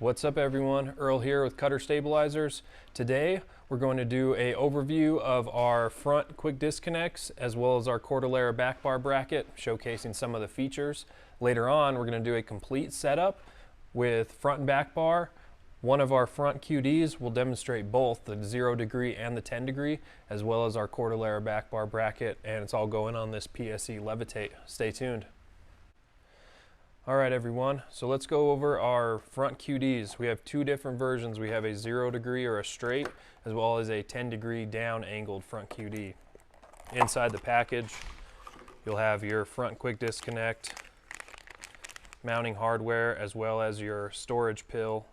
What's up everyone, Earl here with Cutter Stabilizers. Today we're going to do an overview of our front quick disconnects as well as our Cordillera back bar bracket, showcasing some of the features. Later on we're going to do a complete setup with front and back bar. One of our front QDs will demonstrate both the 0 degree and the 10 degree as well as our Cordillera back bar bracket, and it's all going on this PSE Levitate. Stay tuned. Alright everyone, so let's go over our front QDs. We have two different versions. We have a 0 degree or a straight, as well as a 10 degree down angled front QD. Inside the package, you'll have your front quick disconnect, mounting hardware, as well as your storage pill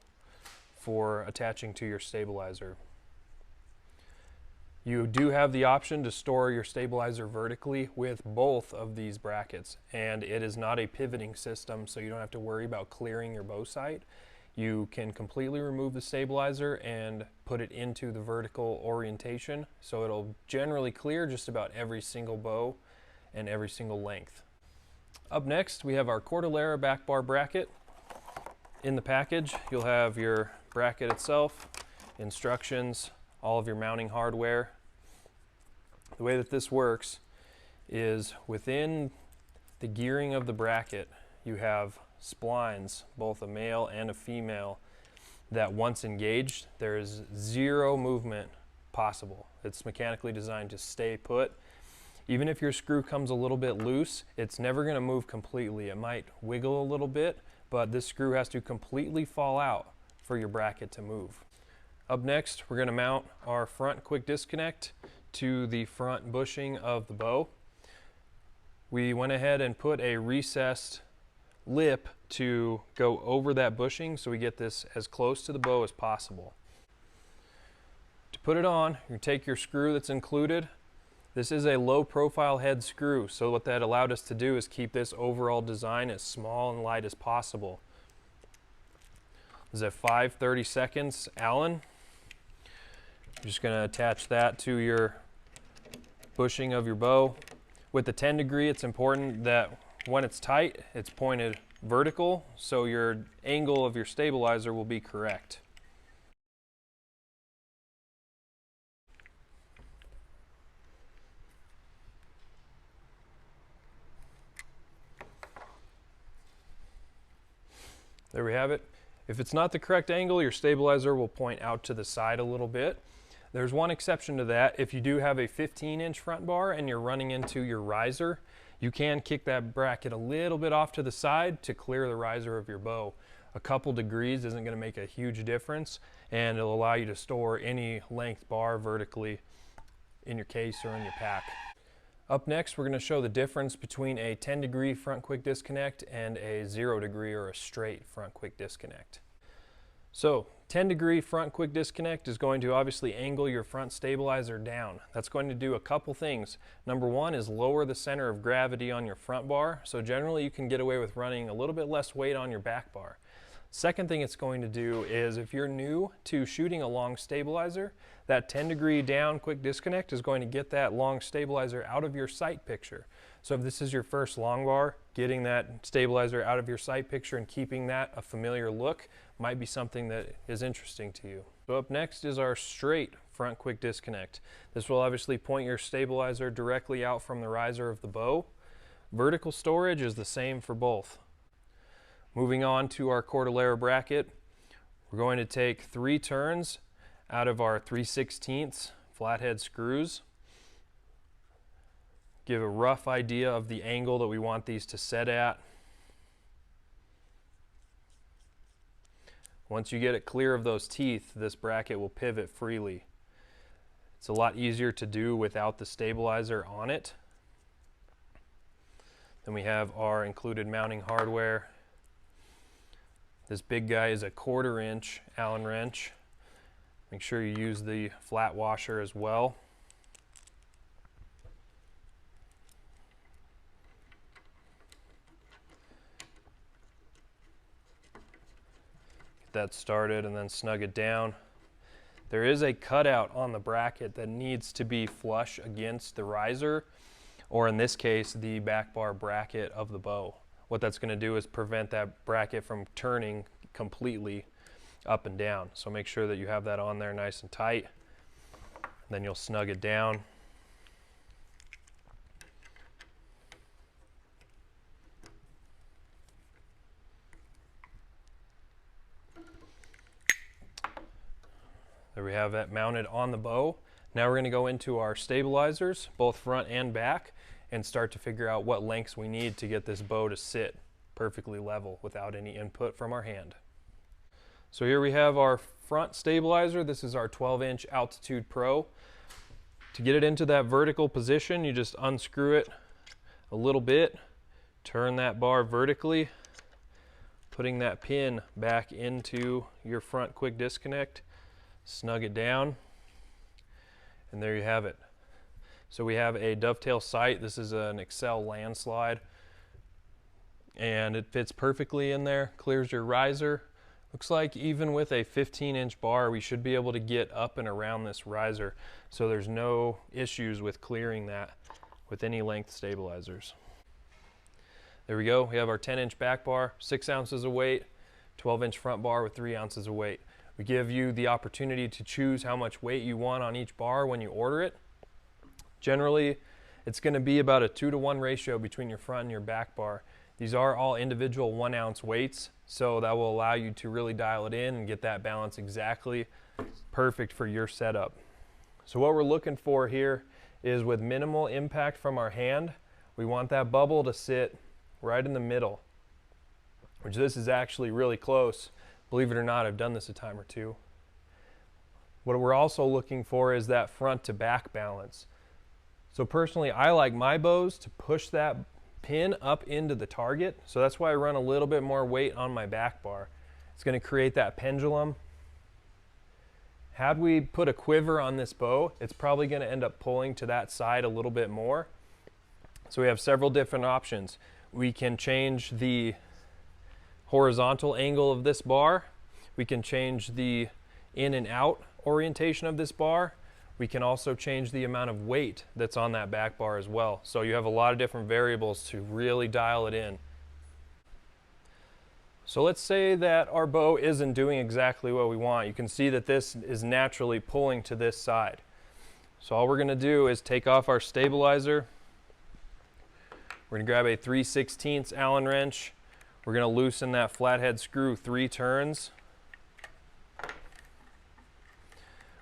for attaching to your stabilizer. You do have the option to store your stabilizer vertically with both of these brackets, and it is not a pivoting system, so you don't have to worry about clearing your bow sight. You can completely remove the stabilizer and put it into the vertical orientation, so it'll generally clear just about every single bow and every single length. Up next, we have our Cordillera back bar bracket. In the package, you'll have your bracket itself, instructions, all of your mounting hardware. The way that this works is within the gearing of the bracket, you have splines, both a male and a female, that once engaged, there is zero movement possible. It's mechanically designed to stay put. Even if your screw comes a little bit loose, it's never going to move completely. It might wiggle a little bit, but this screw has to completely fall out for your bracket to move. Up next, we're going to mount our front quick disconnect to the front bushing of the bow. We went ahead and put a recessed lip to go over that bushing so we get this as close to the bow as possible. To put it on, you take your screw that's included. This is a low profile head screw, so what that allowed us to do is keep this overall design as small and light as possible. This is a 5/32 Allen. You're just going to attach that to your bushing of your bow. With the 10 degree, it's important that when it's tight, it's pointed vertical, so your angle of your stabilizer will be correct. There we have it. If it's not the correct angle, your stabilizer will point out to the side a little bit. There's one exception to that. If you do have a 15-inch front bar and you're running into your riser, you can kick that bracket a little bit off to the side to clear the riser of your bow. A couple degrees isn't going to make a huge difference, and it'll allow you to store any length bar vertically in your case or in your pack. Up next, we're going to show the difference between a 10 degree front quick disconnect and a 0 degree or a straight front quick disconnect. So 10 degree front quick disconnect is going to obviously angle your front stabilizer down. That's going to do a couple things. Number one is lower the center of gravity on your front bar, so generally you can get away with running a little bit less weight on your back bar. Second thing it's going to do is, if you're new to shooting a long stabilizer, that 10 degree down quick disconnect is going to get that long stabilizer out of your sight picture. So if this is your first long bar, getting that stabilizer out of your sight picture and keeping that a familiar look might be something that is interesting to you. So up next is our straight front quick disconnect. This will obviously point your stabilizer directly out from the riser of the bow. Vertical storage is the same for both. Moving on to our Cordillera bracket, we're going to take 3 turns out of our 3/16 flathead screws. Give a rough idea of the angle that we want these to set at. Once you get it clear of those teeth, this bracket will pivot freely. It's a lot easier to do without the stabilizer on it. Then we have our included mounting hardware. This big guy is a 1/4 inch Allen wrench. Make sure you use the flat washer as well. Get that started and then snug it down. There is a cutout on the bracket that needs to be flush against the riser, or in this case, the back bar bracket of the bow. What that's going to do is prevent that bracket from turning completely. up and down. So make sure that you have that on there nice and tight. Then you'll snug it down. There we have that mounted on the bow. Now we're going to go into our stabilizers, both front and back, and start to figure out what lengths we need to get this bow to sit perfectly level without any input from our hand. So here we have our front stabilizer. This is our 12-inch Altitude Pro. To get it into that vertical position, you just unscrew it a little bit, turn that bar vertically, putting that pin back into your front quick disconnect, snug it down, and there you have it. So we have a dovetail sight. This is an Excel landslide, and it fits perfectly in there, clears your riser. Looks like even with a 15-inch bar, we should be able to get up and around this riser, so there's no issues with clearing that with any length stabilizers. There we go. We have our 10-inch back bar, 6 ounces of weight, 12-inch front bar with 3 ounces of weight. We give you the opportunity to choose how much weight you want on each bar when you order it. Generally, it's going to be about a 2-to-1 ratio between your front and your back bar. These are all individual 1-ounce weights, so that will allow you to really dial it in and get that balance exactly perfect for your setup. So what we're looking for here is, with minimal impact from our hand, we want that bubble to sit right in the middle, which this is actually really close. Believe it or not, I've done this a time or two. What we're also looking for is that front to back balance. So personally, I like my bows to push that pin up into the target, so that's why I run a little bit more weight on my back bar. It's going to create that pendulum. Had we put a quiver on this bow, it's probably going to end up pulling to that side a little bit more. So we have several different options. We can change the horizontal angle of this bar. We can change the in and out orientation of this bar. We can also change the amount of weight that's on that back bar as well. So you have a lot of different variables to really dial it in. So let's say that our bow isn't doing exactly what we want. You can see that this is naturally pulling to this side. So all we're going to do is take off our stabilizer. We're going to grab a 3/16 Allen wrench. We're going to loosen that flathead screw 3 turns.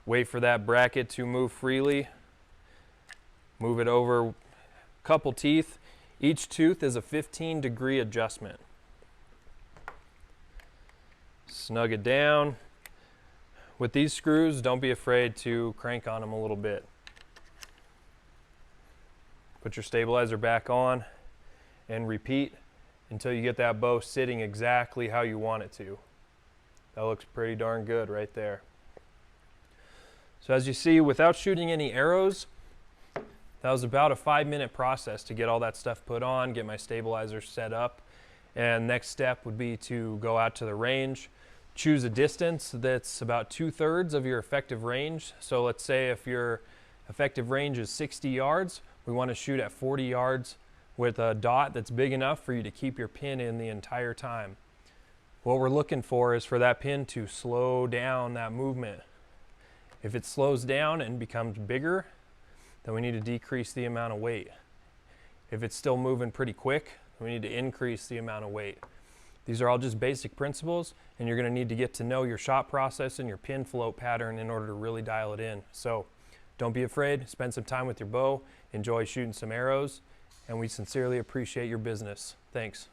Wait for that bracket to move freely. Move it over a couple teeth. Each tooth is a 15-degree adjustment. Snug it down. With these screws, don't be afraid to crank on them a little bit. Put your stabilizer back on and repeat until you get that bow sitting exactly how you want it to. That looks pretty darn good right there. So as you see, without shooting any arrows, that was about a 5-minute process to get all that stuff put on, get my stabilizer set up. And next step would be to go out to the range, choose a distance that's about 2/3 of your effective range. So let's say if your effective range is 60 yards, we want to shoot at 40 yards with a dot that's big enough for you to keep your pin in the entire time. What we're looking for is for that pin to slow down that movement. If it slows down and becomes bigger, then we need to decrease the amount of weight. If it's still moving pretty quick, we need to increase the amount of weight. These are all just basic principles, and you're going to need to get to know your shot process and your pin float pattern in order to really dial it in. So don't be afraid, spend some time with your bow, enjoy shooting some arrows, and we sincerely appreciate your business. Thanks.